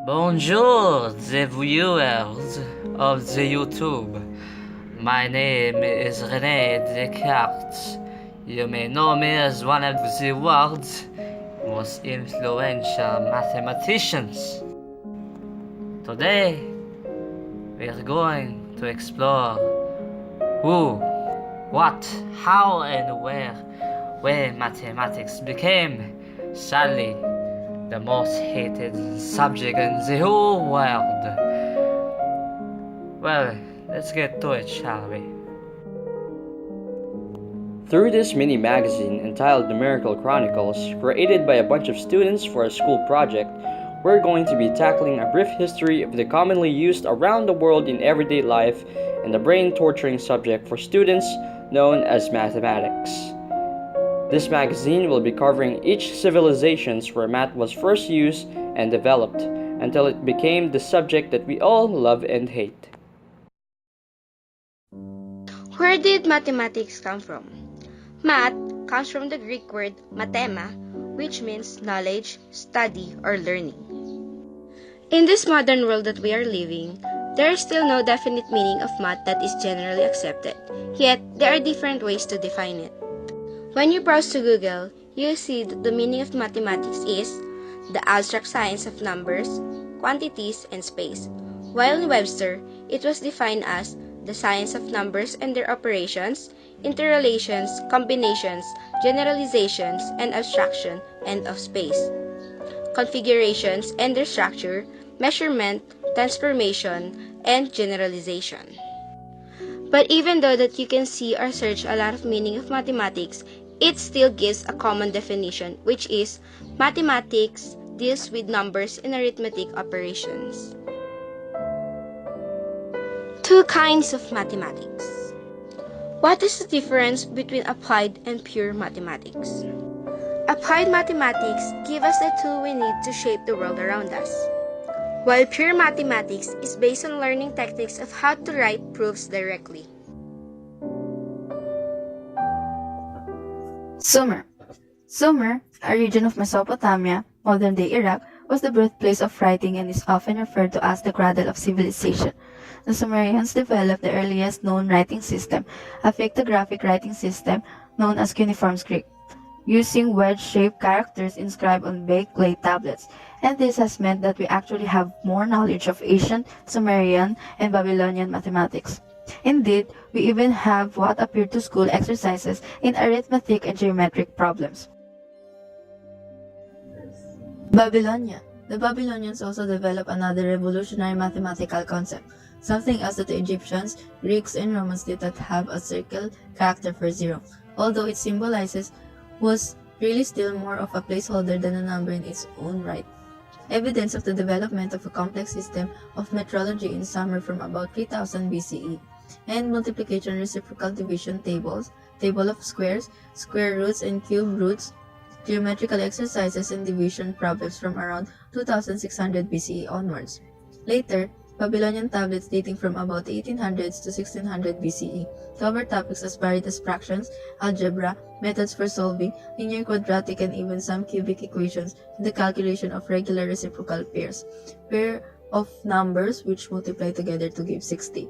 Bonjour, the viewers of the YouTube. My name is René Descartes. You may know me as one of the world's most influential mathematicians. Today, we are going to explore who, what, how, and where mathematics became, sadly, the most hated subject in the whole world. Well, let's get to it, shall we? Through this mini magazine entitled Numerical Chronicles, created by a bunch of students for a school project, we're going to be tackling a brief history of the commonly used around the world in everyday life and the brain-torturing subject for students known as mathematics. This magazine will be covering each civilizations where math was first used and developed until it became the subject that we all love and hate. Where did mathematics come from? Math comes from the Greek word mathema, which means knowledge, study, or learning. In this modern world that we are living, there is still no definite meaning of math that is generally accepted, yet there are different ways to define it. When you browse to Google, you see that the meaning of mathematics is the abstract science of numbers, quantities, and space, while in Webster, it was defined as the science of numbers and their operations, interrelations, combinations, generalizations, and abstraction, and of space, configurations and their structure, measurement, transformation, and generalization. But even though that you can see or search a lot of meaning of mathematics, it still gives a common definition, which is mathematics deals with numbers and arithmetic operations. Two kinds of mathematics. What is the difference between applied and pure mathematics? Applied mathematics give us the tool we need to shape the world around us, while pure mathematics is based on learning techniques of how to write proofs directly. Sumer. Sumer, a region of Mesopotamia, modern-day Iraq, was the birthplace of writing and is often referred to as the cradle of civilization. The Sumerians developed the earliest known writing system, a pictographic writing system known as cuneiform script, using wedge-shaped characters inscribed on baked clay tablets, and this has meant that we actually have more knowledge of ancient Sumerian and Babylonian mathematics. Indeed, we even have what appear to school exercises in arithmetic and geometric problems. Babylonia. The Babylonians also developed another revolutionary mathematical concept, something else that the Egyptians, Greeks, and Romans did not have a circle character for zero, although it symbolizes was really still more of a placeholder than a number in its own right. Evidence of the development of a complex system of metrology in Sumer from about 3000 BCE, and multiplication reciprocal division tables, table of squares, square roots and cube roots, geometrical exercises and division problems from around 2600 BCE onwards. Later, Babylonian tablets dating from about 1800s to 1600 BCE cover topics as varied as fractions, algebra, methods for solving, linear quadratic and even some cubic equations, and the calculation of regular reciprocal pairs, pair of numbers which multiply together to give 60.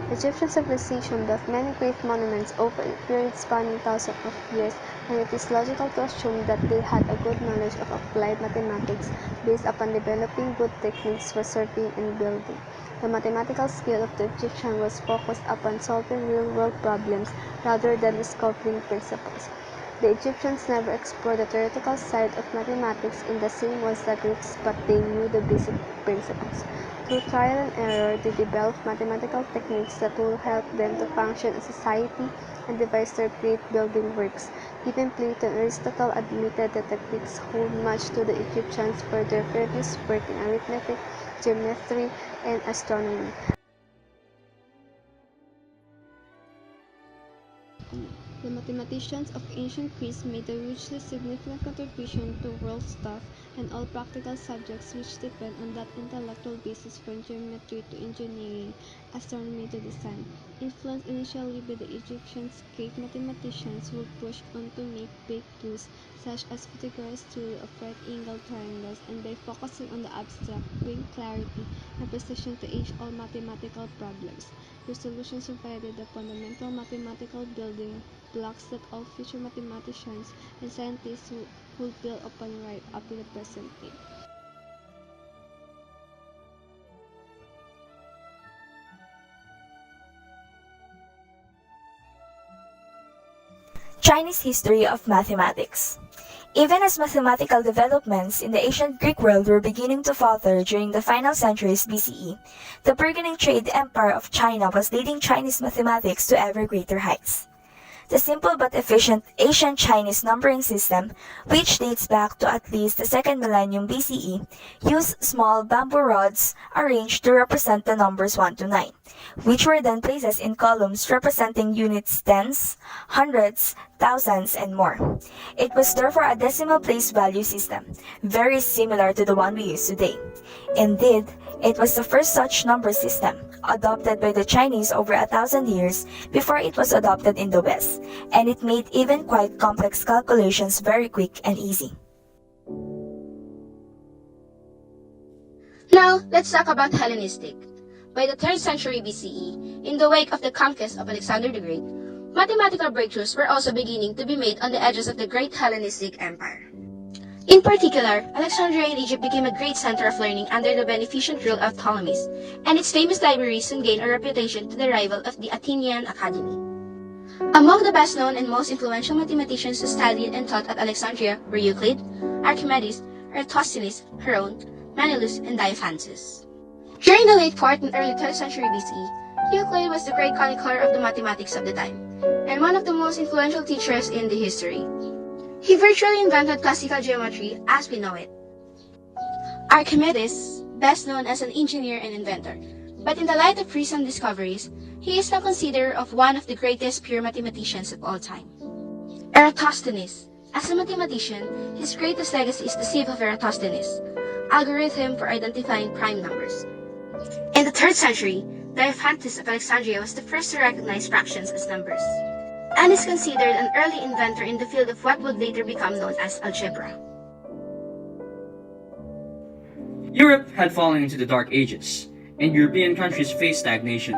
Egyptian civilization built many great monuments over a period spanning thousands of years, and it is logical to assume that they had a good knowledge of applied mathematics based upon developing good techniques for surveying and building. The mathematical skill of the Egyptian was focused upon solving real-world problems rather than discovering principles. The Egyptians never explored the theoretical side of mathematics in the same way as the Greeks, but they knew the basic principles. Through trial and error, they developed mathematical techniques that will help them to function in society and devise their great building works. Even Plato and Aristotle admitted that the Greeks owed much to the Egyptians for their previous work in arithmetic, geometry, and astronomy. The mathematicians of ancient Greece made a hugely significant contribution to world stuff and all practical subjects which depend on that intellectual basis from geometry to engineering, astronomy to design. Influenced initially by the Egyptians, Greek mathematicians would push on to make breakthroughs such as Pythagoras' theory of right-angled triangles, and by focusing on the abstract, bring clarity and precision to age-old mathematical problems. Their solutions provided the fundamental mathematical building blocks that all future mathematicians and scientists would build upon right up to the present day. Chinese history of mathematics. Even as mathematical developments in the ancient Greek world were beginning to falter during the final centuries BCE, the burgeoning trade empire of China was leading Chinese mathematics to ever greater heights. The simple but efficient ancient Chinese numbering system, which dates back to at least the second millennium BCE, used small bamboo rods arranged to represent the numbers 1 to 9, which were then placed in columns representing units tens, hundreds, thousands, and more. It was therefore a decimal place value system, very similar to the one we use today. Indeed, it was the first such number system, adopted by the Chinese over 1,000 years before it was adopted in the West, and it made even quite complex calculations very quick and easy. Now, let's talk about Hellenistic. By the 3rd century BCE, in the wake of the conquest of Alexander the Great, mathematical breakthroughs were also beginning to be made on the edges of the great Hellenistic Empire. In particular, Alexandria in Egypt became a great center of learning under the beneficent rule of Ptolemies, and its famous libraries soon gained a reputation to the rival of the Athenian Academy. Among the best-known and most influential mathematicians who studied and taught at Alexandria were Euclid, Archimedes, Eratosthenes, Heron, Menelaus, and Diophantus. During the late 4th and early 3rd century BCE, Euclid was the great chronicler of the mathematics of the time, and one of the most influential teachers in the history. He virtually invented classical geometry as we know it. Archimedes, best known as an engineer and inventor, but in the light of recent discoveries, he is now considered of one of the greatest pure mathematicians of all time. Eratosthenes, as a mathematician, his greatest legacy is the sieve of Eratosthenes, algorithm for identifying prime numbers. In the 3rd century, Diophantus of Alexandria was the first to recognize fractions as numbers, and is considered an early inventor in the field of what would later become known as algebra. Europe had fallen into the Dark Ages, and European countries faced stagnation.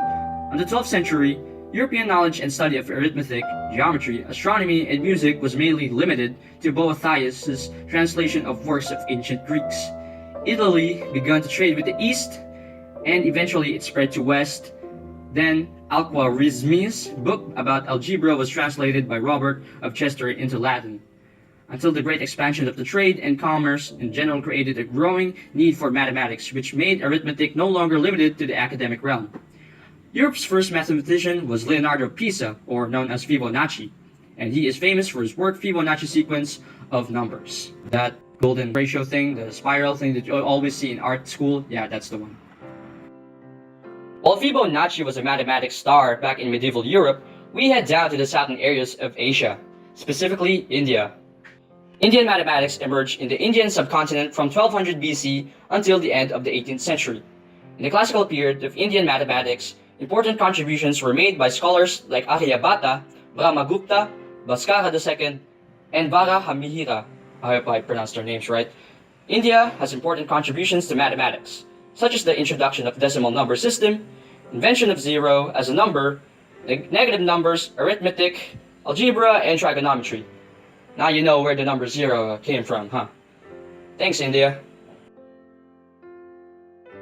In the 12th century, European knowledge and study of arithmetic, geometry, astronomy, and music was mainly limited to Boethius' translation of works of ancient Greeks. Italy began to trade with the East, and eventually it spread to West. Then, Al-Khwarizmi's book about algebra was translated by Robert of Chester into Latin, until the great expansion of the trade and commerce in general created a growing need for mathematics, which made arithmetic no longer limited to the academic realm. Europe's first mathematician was Leonardo Pisa, or known as Fibonacci, and he is famous for his work Fibonacci sequence of numbers. That golden ratio thing, the spiral thing that you always see in art school, yeah, that's the one. While Fibonacci was a mathematics star back in medieval Europe, we head down to the southern areas of Asia, specifically India. Indian mathematics emerged in the Indian subcontinent from 1200 BC until the end of the 18th century. In the classical period of Indian mathematics, important contributions were made by scholars like Aryabhata, Brahmagupta, Bhaskara II, and Varahamihira. I hope I pronounced their names right. India has important contributions to mathematics, such as the introduction of decimal number system, invention of zero as a number, negative numbers, arithmetic, algebra, and trigonometry. Now you know where the number zero came from, huh? Thanks, India.